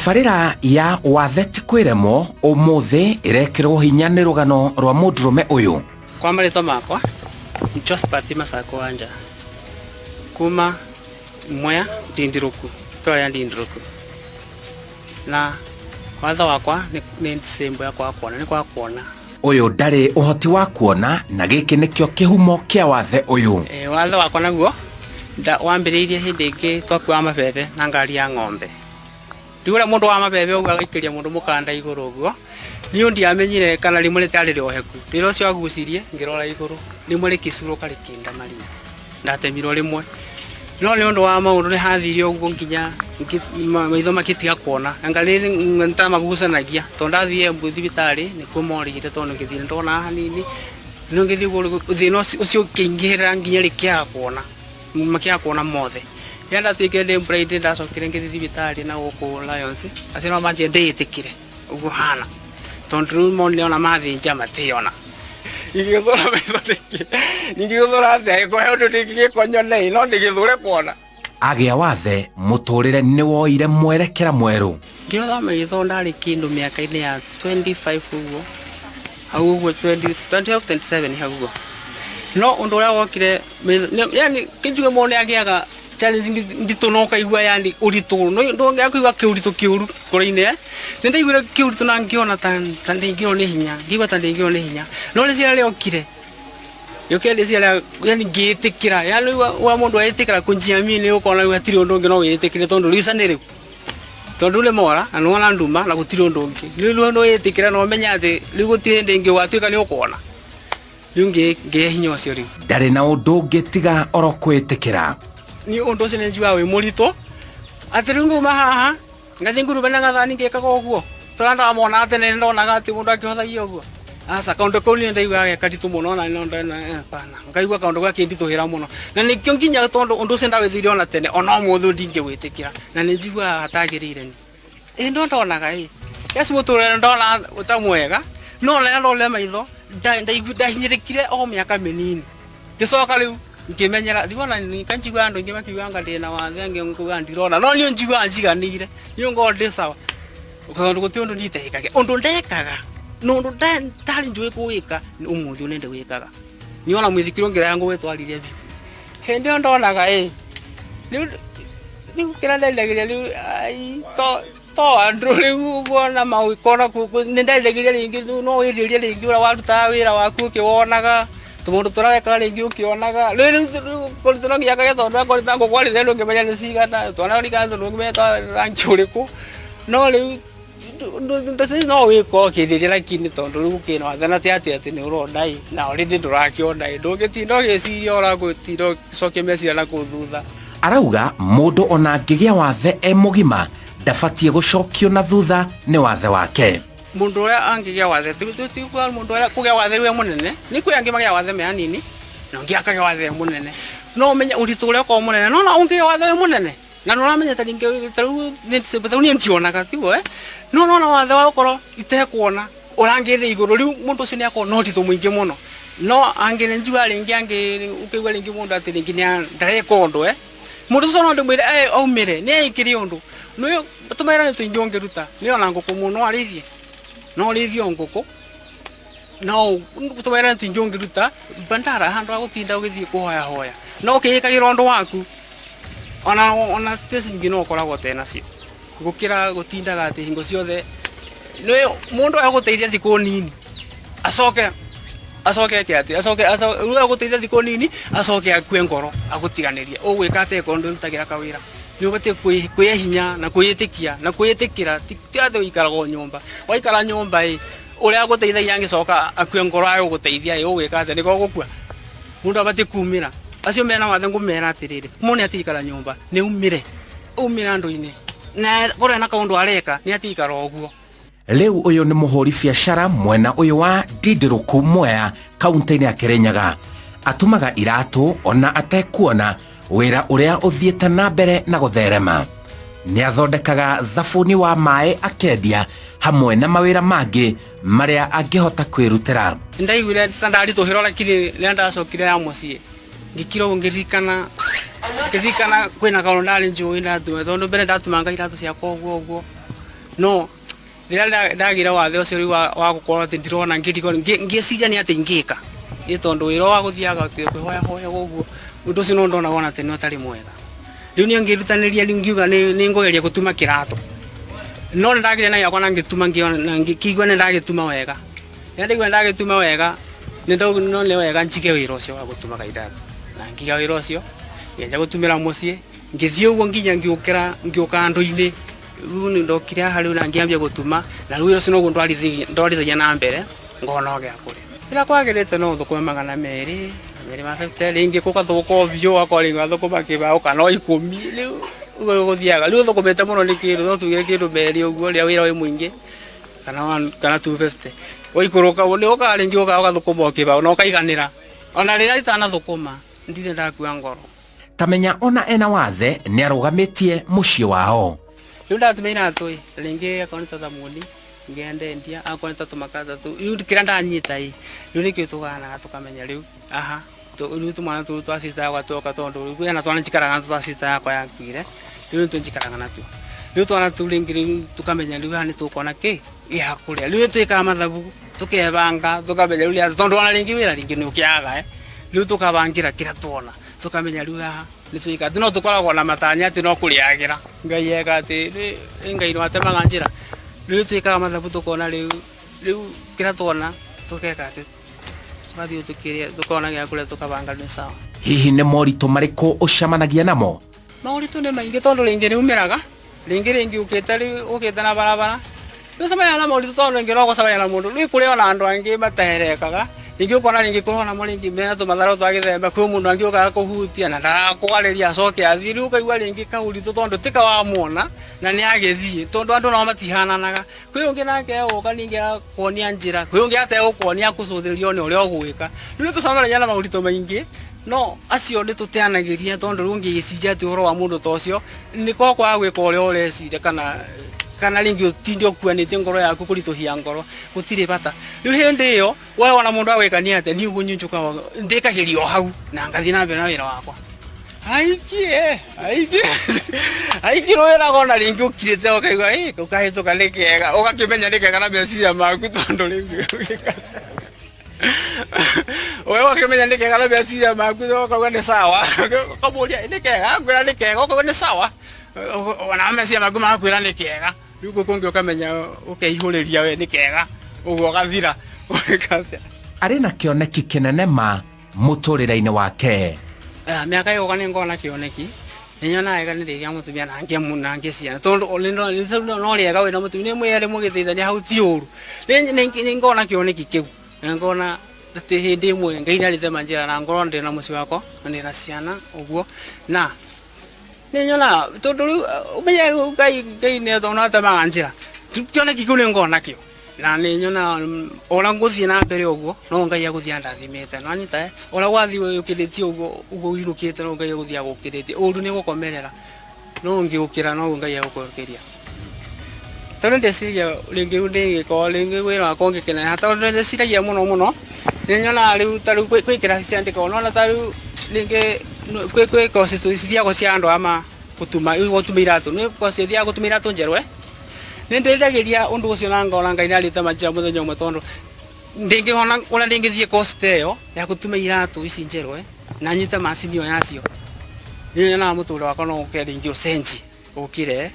Tabarĩra ya wathe ti kwĩremwo ũmũthĩ ĩrekĩrwo hinya nĩ rũgano rwa mũndũrũme ũyũ. Kwa marĩtwa makwa Josephat Masako Wanja kuma Mwea Ndindiruku, Victoria Ndindiruku. Na watho wakwa nĩ disembo ya kwa kuona, nĩ kwa kuona. Ũyũ ndarĩ ũhoti wa kuona na gĩkĩ nĩkĩo kĩhumo kĩa wathe ũyũ. Watho wakwa naguo wambĩrĩirie hĩndĩ ĩngĩ twakuaga mabebe na ngari ya ng'ombe. Rĩu ũrĩa mũndũ wa mabebe ũguo agaikĩria mũndũ mũkanda igũrũ ũguo, niĩ ndiamenyire kana rĩmwe rĩtarĩ rĩoheku. Rĩrĩa ũcio agucirie ngĩrora igũrũ, rĩmwe rĩkĩcurũka rĩkĩnda marima. Ndatemirwo rĩmwe. No nĩ ũndũ wa maũndũ nĩ hathiire ũguo nginya maitho makĩtiga kuona. Anga rĩrĩ nĩtamagucanagia tondũ ndathiĩ thibitarĩ nĩkuo morigire tondũ ngĩthiĩ ndona hanini. No ngĩthiĩ ũguo thĩna ũcio ũkĩingĩhĩra nginya rĩkĩaga kuona. Makĩaga kuona mothe. Ndatuĩkire ndĩ mbraid ndacokire ngĩthiĩ thibitarĩ na gũkũ Lions. Acio no manjire ndĩĩtĩkire ũguo hana. Tondũ rĩu monire ona mathĩnja matĩona. Ingĩthora maitho rĩngĩ. Ningĩthora atĩa ĩkohe ũndũ ndingĩkonyone no ndĩgĩthũre kuona. Agĩa wathe mũtũrĩre nĩ woire mwerekera mwerũ. Ngĩotha maitho ndarĩ kĩndũ mĩaka-inĩ ya 25 ũguo. Hau ũguo 27 hau ũguo. No ũndũ ũrĩa wokire yani kĩnjuge mũndũ agĩaga challenge nditonoka igua yani ũritũ no ndongĩakũigua kĩũritũ kĩũru kũrĩ-inĩ. Nĩndaiguire kĩũritũ na ngĩona ta ndĩngĩona nĩ hinya. Ngĩigua ta ndĩngĩona nĩ hinya. No rĩciria rĩokire. Yokire rĩciria yani ngĩĩtĩkĩra. Yani wa mũndũ aĩtĩkĩra kũnjiamia nĩ ũkona hatirĩ ũndũ ũngĩ no wĩtĩkĩre tondũ rĩca nĩ rĩu. Tondũ nĩ mora na nĩwona nduma na gũtirĩ ũndũ ũngĩ. Rĩu no wĩtĩkĩra no menya atĩ rĩu gũtirĩ ndĩ ũgatuĩka nĩ ũkuona. Rĩu ngĩhinya ũcio rĩu. Ndarĩ na ũndũ ũngĩ tiga oro kwĩtĩkĩra. Ni ũndũ ũcio nĩ njuaga wĩ mũritũ. Atĩ rĩu nguma haha ngathiĩ ngurube na gathani ngĩkaga ũguo. Tũrandaga mona atĩ nĩ ndonaga atĩ mũndũ akĩhothagia ũguo. Aca kaũndũ kau nĩ ndaiguaga karitũ mũno na no ndana pana. Ngaigua kaũndũ gakĩnditũhĩra mũno. Na nĩkĩo nginya tondũ ũndũ ũcio ndawĩthire ona tene ona ũmũthĩ ndingĩwĩtĩkĩra. Na nĩ njiguaga hatagĩrĩire ni. Ndonaga Yesu mũtũrĩre ndona ũtamwega. No rĩrĩa ndorire maitho ndahinyĩrĩkire o mĩaka mĩnini. Ngĩcoka rĩu ngĩmenyera ndibona kanjigwa andũ ingĩ makiuganga ndĩna wathe ngĩkuga ndirona no niĩ njiguaga njiganĩire niĩ ngorwo ndĩ sawa ũkaũndũ gũtirĩ ũndũ nditekaga ũndũ ndekaga no ũndũ ndarĩ njũĩ kũwĩka ũmũthĩ nĩ ndĩwĩkaga niĩ ona mwĩthikĩro ngĩraya ngũgĩtwarithia biũ hĩndĩ ĩyo ndonaga rĩu kĩrĩa nderiragĩria rĩu to andũ rĩu ũguona maũikona nĩ nderiragĩria rĩngĩ no wĩrirĩrie rĩngĩ ũrĩa warutaga wĩra waku ũkĩwonaga tũmũndũ tũraweka rĩngĩ ũkĩonaga rĩu kũrutana gĩaka tondũ akũrita ngũkwarithia ndũ ngĩmenya nĩ cigana twana rĩka ndũ ngĩmenya rangi ũrĩkũ no rĩu no wĩko kĩndĩrĩa lakini tondũ rĩu kĩna wathana atĩ nĩ ũrondai na already ndũrakĩondai ndũngĩtinda ũgĩciria ũragũtinda ũcokia meciria na kũthutha. Arauga mũndũ ona angĩgĩa wathe mũgima ndabatiĩ gũcokio na thutha nĩ wathe wake. Mũndũ ũrĩa angĩgĩa wathe tikuga mũndũ ũrĩa kũgĩa wathe rĩu mũnene nĩ kwĩ angĩ magĩa wathe me hanini na ũngĩ akagĩa wathe mũnene no ũmenye ũritũ ũrĩa ũkoragwo mũnene no ũngĩgĩa wathe mũnene na nĩũramenya ta rĩngĩ tarĩu niĩ ndionaga tiguo no na wathe wa gũkorwo itekuona ũrangĩthĩ igũrũ rĩu mũndũ ũcio nĩ akorwo na ũritũ mũingĩ mũno no angĩ nĩ njuga rĩngĩ ũkĩigua rĩngĩ mũndũ atĩ rĩngĩ ndareka ũndũ mũndũ ũcio no ndĩmwĩre aumĩre nĩ aikĩrie ũndũ nĩ tũmera nĩ tũingĩ ũngĩruta nĩ ona ngũkũ mũno arĩithie no rĩthio ngũkũ no tũmera tũingĩ ũngĩruta bandara handũ ha gũtinda ũgĩthiĩ kũhoya no ũkĩĩkagĩra ũndũ waku ona stress ingĩ no ũkoragwo tenacio gũkĩra gũtindaga atĩ hingo ciothe mũndũ agũteithia thikũ nini acoke agũteithia thikũ nini acoke akue ngoro agũtiganĩrie ũgwĩka atĩ eko ndũrutagĩra kawĩra nĩ ũbatiĩ kwĩhe hinya na kwĩĩtĩkia na kwĩĩtĩkĩra ti atĩ ũikaraga nyũmba waikara nyũmba ũrĩa agũteithagia angĩcoka akue ngoro agũgũteithia ũgwĩka atĩ nĩko gũkua mũndũ abatiĩ kumĩra acio mena wathe ngũmera atĩrĩrĩ mũndũ nĩ atigikara nyũmba nĩ umĩre andũ-inĩ na kũrĩa na kaũndũ areka nĩ atigikara ũguo. Rĩu ũyũ nĩ mũhũri biacara mwena ũyũ wa Ndindiruku Mwea kaunti-inĩ ya Kirinyaga atumaga iratũ ona atekuona wĩra ũrĩa ũthiĩte na mbere na gũtherema. Nĩ athondekaga thabuni wa maĩ akendia hamwe na mawĩra mangĩ marĩa angĩhota kwĩrutĩra. Ndaiguire ndaritũhĩrwo lakini rĩrĩa ndacokire ya mũciĩ ngĩkirwo ngĩririkana kwĩna kaũndũ ndarĩ njũĩ ndatuma tondũ mbere ndatumanga iratũ ciakwa ũguo no rĩrĩa ndagira wathe ũcio wa gũkorwo atĩ ndirona ngĩciria nĩ atĩ ingĩka nĩ tondũ wĩra wa gũthiaga kwĩhoya ũguo ũndũ ũcio no ndona wona atĩ nĩ ũtarĩ mwega. Rĩu niĩ ngĩrutanĩria rĩu ngiuga nĩ ngũgeria gũtuma kĩratũ, no nĩ ndagire na gĩakwa na ngĩtuma ngĩigua nĩ ndagĩtuma wega. Rĩrĩa ndaigua nĩ ndagĩtuma wega nĩ wega njige wĩra ũcio wa gũtuma iratũ, na ngiga wĩra ũcio ngĩanjia gũtumĩra mũciĩ, ngĩthiĩ ũguo nginya ngĩũka andũ-inĩ. Rĩu nĩ ndokire haha rĩu na ngĩambia gũtuma, na rĩu wĩra ũcio noguo ndwarithagia na mbere ngona gĩa kũrĩa. Rĩrĩa kwagĩrĩte no thũkũme 200 250, rĩngĩ gũgathũka biũ akorwo rĩngĩ gathũkũma kĩbaũ kana 10. Rĩu gũthiaga rĩu thũkũmĩte mũno nĩ kĩndũ no tugire kĩndũ merĩ ũguo rĩrĩa wĩra wĩ mũingĩ kana 250 ũikũrũka nĩ ũkaga rĩngĩ ũgathũkũma kĩbaũ na ũkaiganĩra. Ona rĩrĩa itanathũkũma ndirĩ ndakua ngoro. Tamenya ona ena wathe nĩ arũgamĩtie mũciĩ wao. Rĩu ndatumia iratũ rĩngĩ akorwo nĩ ta thamuni ngendendia akorwo nĩ ta tũmakara tatu rĩu kĩrĩa ndanyita rĩu nĩkĩo tũganaga tũkamenya rĩu rĩu tũmwana tũu twa sister yakwa twoka tondũ rĩu hena twana njikaraga na twa sister yakwa yakuire rĩu nĩtwo njikaraga natuo. Rĩu twana tũu rĩngĩ rĩu tũkamenya rĩu haha nĩ tũkuona kĩ gĩa kũrĩa. Rĩu twĩkaga mathabu tũkebanga tũkamenya rĩu tondũ ona rĩngĩ wĩra rĩngĩ nĩ ũkĩaga rĩu tũkabangira kĩrĩa tuona tũkamenya rĩu haha nĩ twĩka atĩ no tũkoragwo na matanya atĩ no kũrĩagĩra. Ngai eka atĩ Ngai no atemaga njĩra. Rĩu twĩkaga mathabu tũkona rĩu kĩrĩa tuona tũkeka atĩ tũgathiĩ tũkĩrĩa tũkona gĩa kũrĩa tũkabanga nĩ sawa. Hihi nĩ moritũ marĩkũ ũcemanagia namo? Moritũ nĩ maingĩ tondũ rĩngĩ nĩ umĩraga rĩngĩ ũkĩte na barabara nĩũcemania na moritũ tondũ rĩngĩ no gũcemania na mũndũ rĩu kũrĩ ona andũ angĩ mataherekaga. Rĩngĩ ũkona rĩngĩ kũrĩ ona rĩngĩ mena tũmatharũ twa gĩthemba kwĩ mũndũ angĩ ũkaga kũhutia na ndarakũgarĩria acoke athiĩ. Rĩu ũkaigua rĩngĩ kaũritũ tondũ tika wamuona na nĩ agĩthiĩ tondũ andũ nao matihananaga. Kwĩ ũngĩ nake ũka ningĩ akuonia njĩra, kwĩ ũngĩ ategũkuonia akũcũthĩrĩrio nĩ ũrĩa ũgwĩka. Rĩu nĩtũcemanagia na maũritũ maingĩ no acio nĩ tũteanagĩria tondũ rĩu ũngĩgĩciria atĩ ũhoro wa mũndũ ta ũcio nĩ kwaga gwĩka ũrĩa ũreciria kana rĩngĩ ũtinde ũkuanĩte ngoro yaku kũritũhia ngoro gũtirĩ bata. Rĩu hĩndĩ ĩyo wona mũndũ agwĩkania atĩ niĩ ũguo njũkaga ndĩkagĩria o hau na ngathiĩ na mbere na wĩra wakwa. Aingĩ rwĩraga ona rĩngĩ ũkirĩte ũkaigua ũkahĩtũka nĩ kega ũgakĩmenya nĩ kega na meciria maku tondũ rĩu wewe ũgakĩmenya nĩ kega na meciria maku ũkauga nĩ sawa ũkamũria nĩ kega ngwĩra nĩ kega ũkauga nĩ sawa ona meciria maku makwĩra nĩ kega. Rĩu kũngĩ ũkamenya ũkeihũrĩria we nĩ kega ũguo ũgathira. Arĩ na kĩoneki kĩnene ma mũtũrĩre-inĩ wake. Mĩaka ĩgoka nĩ ngona kĩoneki nĩnyonaga wega nĩ rĩrĩa mũtumia na ngĩciana tondũ no rĩega wĩna mũtumia nĩ mwĩre mũgĩteithania hau ti ũru. Nĩ ngona kĩoneki kĩu na ngona atĩ hĩndĩ ĩmwe Ngai nĩarĩtema njĩra na ngorwo ndĩ na mũciĩ wakwa na ndĩ na ciana ũguo na nĩ nyonaga tondũ rĩu ũmenye rĩu Ngai nĩ atemaga njĩra kĩoneki kĩu nĩ ngona kĩo na nĩ nyonaga ona ngũthiĩ na mbere ũguo no Ngai agũthiĩ ndathimĩte no anyita ona gwathiĩ ũkĩrĩtie ũguo winũkĩte no Ngai agũthiĩ agũkĩrĩtie ũru nĩ gũkomerera no ngĩũkĩra no Ngai agũkũrũkĩria. Tondũ ndeciria rĩngĩ ndĩngĩkorwo rĩngĩ wĩra wakwa ũngĩkenera tondũ ndeciragia mũno nĩ nyonaga rĩu ta rĩu kwĩ kĩraci ciandĩkagwo no ta rĩu rĩngĩ kwĩ koci cithiagwo cia andũ ama gũtuma iratũ nĩ koci ithiaga gũtuma iratũ njerũ nĩ ndĩriragĩria ũndũ ũcio na ngona Ngai nĩarĩtema njĩra mũthenya ũmwe tondũ ndĩngĩhona ona ndĩngĩthiĩ koci ta ĩyo ya gũtuma iratũ ici njerũ na nyite macini ĩyo yacio. Nĩ nyonaga mũtũrĩre wakwa no ũke rĩngĩ ũcenjie ũkĩre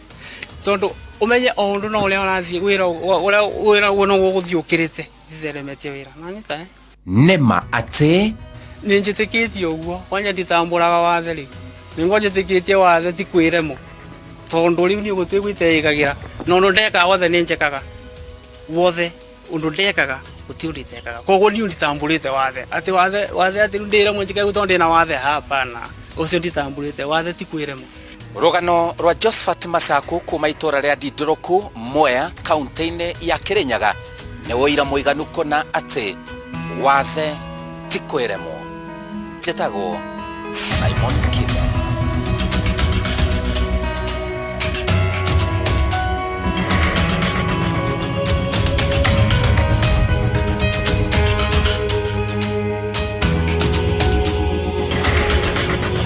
tondũ ũmenye o ũndũ no ũrĩa ũrathiĩ wĩra no ũgũthiĩ ũkĩrĩte itheremete wĩra na nyita nĩma atĩ nĩ njĩtĩkĩtie ũguo kwanja nditambũraga wathe rĩu nĩguo njĩtĩkĩtie wathe ti kwĩremwo tondũ rĩu niĩ gũtirĩ gwĩteĩkagĩra na ũndũ ndekaga wothe nĩ njĩkaga wothe ũndũ ndekaga gũtirĩ ũndũ itekaga koguo niĩ nditambũrĩte wathe atĩ wathe atĩ rĩu ndĩremwo njĩkage tondũ ndĩna wathe hapana ũcio nditambũrĩte wathe ti kwĩremwo. Rũgano rwa Josephat Masaku kuma itũra rĩa Ndindũrũku Mwea kaunti-inĩ ya Kĩrĩnyaga nĩ wũira mũiganu kũna atĩ wathe ti kwĩremwo. Njĩtagwo Simon